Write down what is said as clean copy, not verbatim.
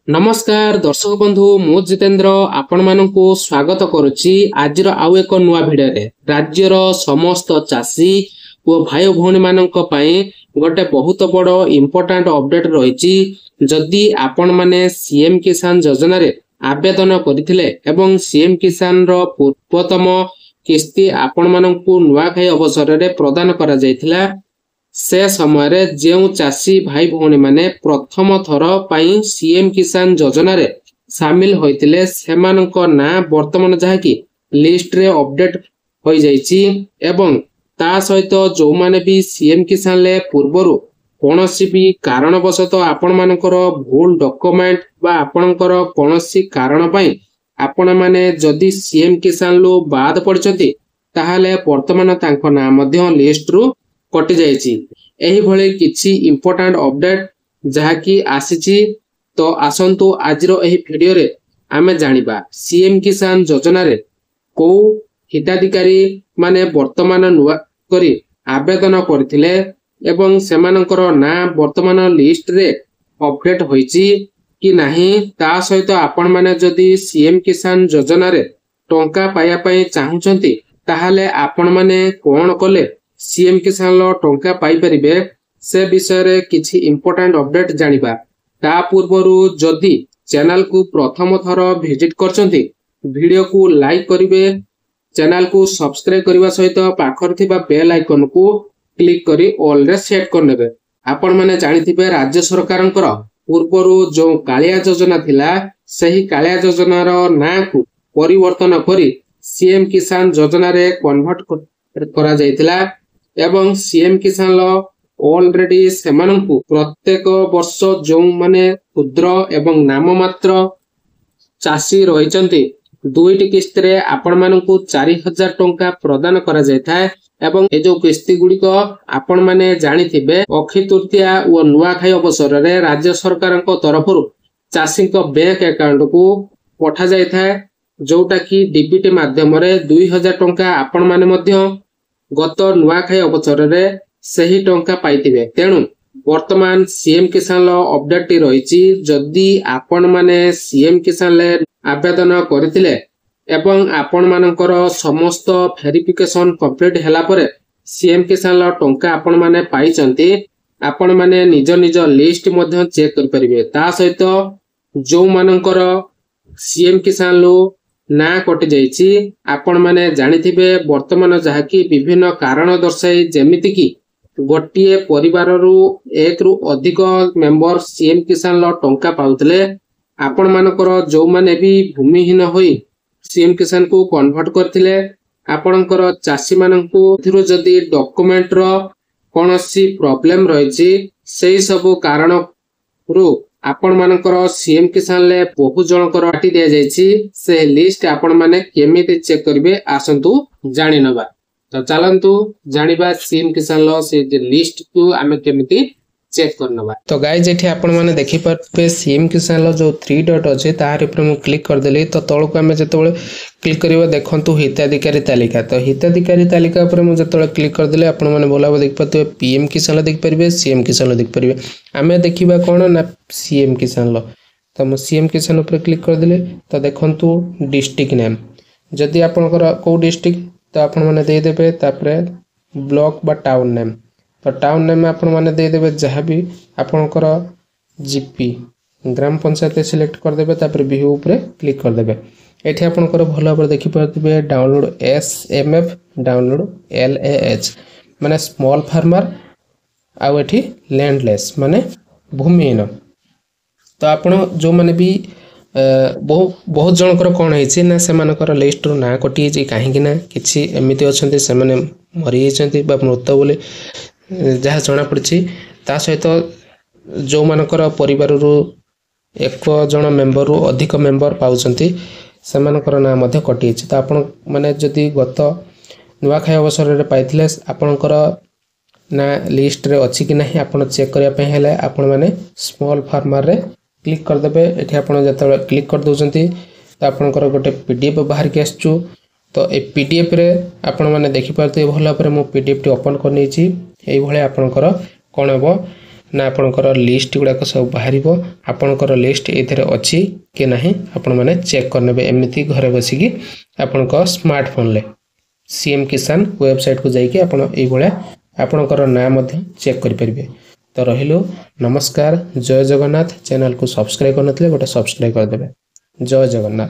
नमस्कार दर्शक बंधु मु जितेंद्र आपण मानकु स्वागत करुच्ची आज आउ एक नुआ भिडियो रे राज्यर समस्त चाषी और भाई भौणी मानक पई गोटे बहुत बड़ इम्पोर्टेंट अपडेट रही। जदि आपण माने सीएम किसान योजना रे आवेदन करथिले एवं सीएम किसान रो पूर्वतम किस्ती आपण मानकु नुआखाई अवसर रे प्रदान करा जायथिला से समय रे जेउ चाषी भाई भौणी माने प्रथम थर पई सीएम किसान योजना रे शामिल होइतिले सेमानक ना वर्तमान जहाकी लिस्ट रे अपडेट होई जाईची एवं ता सहित जो माने भी सीएम किसान ले पूर्वरु कोनोसी भी कारणवशत आपण मानकर भूल डॉक्यूमेंट बा आपणकर कोनोसी कारण पई आपण माने जदि सीएम किसान लो बाद पड़चती ताहाले वर्तमान तांको ना मध्य लिस्ट रु कटि जाईची। एही भले किछि इम्पोर्टेंट अपडेट जहाकी आसीची तो आसंतु आजिरो एही वीडियो रे आमे जानिबा सीएम किसान योजना रे को हिताधिकारी माने वर्तमान नुआ करी आवेदन करथिले एवं सेमानकर ना वर्तमान लिस्ट रे अपडेट होईची कि नाही ता सहित आपण माने जदि सीएम किसान योजना रे टंका पाया पई चाहुचंती ताहाले आपण माने कोन कले सीएम किसान लो टंका पाई परिबे से विषय रे किछि इम्पोर्टेंट अपडेट जानिबा। ता पूर्वरु जदि चैनल को प्रथम थर विजिट करचंती वीडियो को लाइक करिवे, चैनल को सब्सक्राइब करबा सहित पाखर थिबा बेल आइकन को क्लिक करी ऑल रे सेट कर नेबे। आपण माने जानिथिबे राज्य सरकारंकर पूर्वरु जो कालिया योजना थिला सही कालिया योजना रो ना को परिवर्तन करी सीएम किसान योजना रे कन्वर्ट करा जायतिला एवं सीएम किसान लो ऑलरेडी सेमानंकु प्रत्येक वर्ष जो माने क्षुद्र एवं नाम मात्र चाषी रहिचंती दुईटी किस्त रे आपण मानंकु 4000 टंका प्रदान करा जायथाय एवं ए जो किस्ती गुडी को आपण माने जानिथिबे अक्षय तृतीया और नुआखाई अवसर रे राज्य सरकारक तरफरु चाषी को बैंक अकाउंट को पठा जायथाय जोटा की डीबीटी माध्यम रे 2000 टंका आपण माने मध्य गत नुआखाई अवसर रे सही टंका पाइतिबे। तेणु वर्तमान सीएम किसान लो अपडेट टी रहिची जदि आपण माने सीएम किसान ले आवेदन करथिले एवं आपण मानकर समस्त वेरिफिकेशन कंप्लीट हैला परे सीएम किसान लो टंका आपण माने पाइचंती आपण माने निज निज लिस्ट मध्य चेक कर परिबे। ता सहित जो मानकर सीएम किसान लो ना कटि जाईची आपण माने जानिथिबे वर्तमान जहाकी विभिन्न कारण दर्शाई जेमिति की गोटिए परिवार रु एक रु अधिक मेंबर सीएम किसान लो टंका पाउतले आपण मानकर जो माने भी भूमिहीन होई सीएम किसान को कन्वर्ट करथिले आपणकर चाषी माननकु थिरो जदी डॉक्यूमेंट रो कोनोसी प्रॉब्लम रहिची सेही सब कारण रु आपण मानकर सीएम किसान ले बहु जनकर काटी दिया जायछि से लिस्ट आपण माने केमिति चेक करिवे आसंतु जानि नबा। तो चलंतु जानिबा सीएम किसान लो से जे लिस्ट को आमे केमिति चेक करनबा। तो गाइस एठी आपण माने देखि परबे सीएम किसान लो जो 3 डॉट अछि तार ऊपर मु क्लिक कर देली तो तळको आमे जेतबेले क्लिक करिवो देखंतु हिताधिकारी तालिका। तो हिताधिकारी तालिका ऊपर मु जेतबेले क्लिक कर देले आपण माने बोलाबो देख पतबे पीएम किसान लो देख परिबे सीएम किसान लो देख परिबे। आमे देखिबा कोन ना सीएम किसान लो तो मु सीएम किसान ऊपर क्लिक कर देले तो देखंतु डिस्ट्रिक्ट नेम जदि आपनकर को डिस्ट्रिक्ट तो आपण माने दे देबे तापरे ब्लॉक बा टाउन नेम तो टाउन नेम आपण माने दे देबे जहां भी आपनकर जीपी ग्राम पंचायत सिलेक्ट कर देबे तापर व्यू ऊपर क्लिक कर देबे। एठी आपनकर भलो पर देखि पाथिबे डाउनलोड एसएमएफ डाउनलोड एलएएच माने स्मॉल फार्मर आ एठी लैंडलेस माने भूमिहीन। तो आपण जो माने भी बहुत जनकर कोन हैछि ना से मानकर लिस्ट रो ना कटि जे काहे कि ना किछि एमिति अछंती से माने मरि जैछंती बा मृत बोले जहा जणा पड़छि। ता सहित जो मानकर परिवार रु एक जण मेंबर रु अधिक मेंबर पाउछंती से मानकर ना मध्ये कटि छि। तो आपण माने जदि गत नुआखाई अवसर रे पाइथिले आपनकर ना लिस्ट रे अछि कि नाही आपण चेक करिया पे हेले आपण माने स्मॉल फार्मर रे क्लिक कर देबे। एठी आपण जतबे क्लिक कर दोजंती तो आपनकर गोटे पीडीएफ बाहर के आछू तो ए पीडीएफ रे आपण माने देखि पारते भला पर मो पीडीएफ टी ओपन कर नेछि एई भले आपनकर कोन हबो ना आपणकर लिस्ट गुड़ाक सब बाहर आपणकर लिस्ट ये अच्छी कि नहीं आपण मैंने चेक करने एमती घरे बसिकी आपण स्मार्टफोन ले सीएम किसान वेबसाइट को जाइए आपणकर नाम चेक करें। तो रहिलु नमस्कार, जय जगन्नाथ। चैनल को सब्सक्राइब करनथिले गोटे सब्सक्राइब करदेवे। जय जगन्नाथ।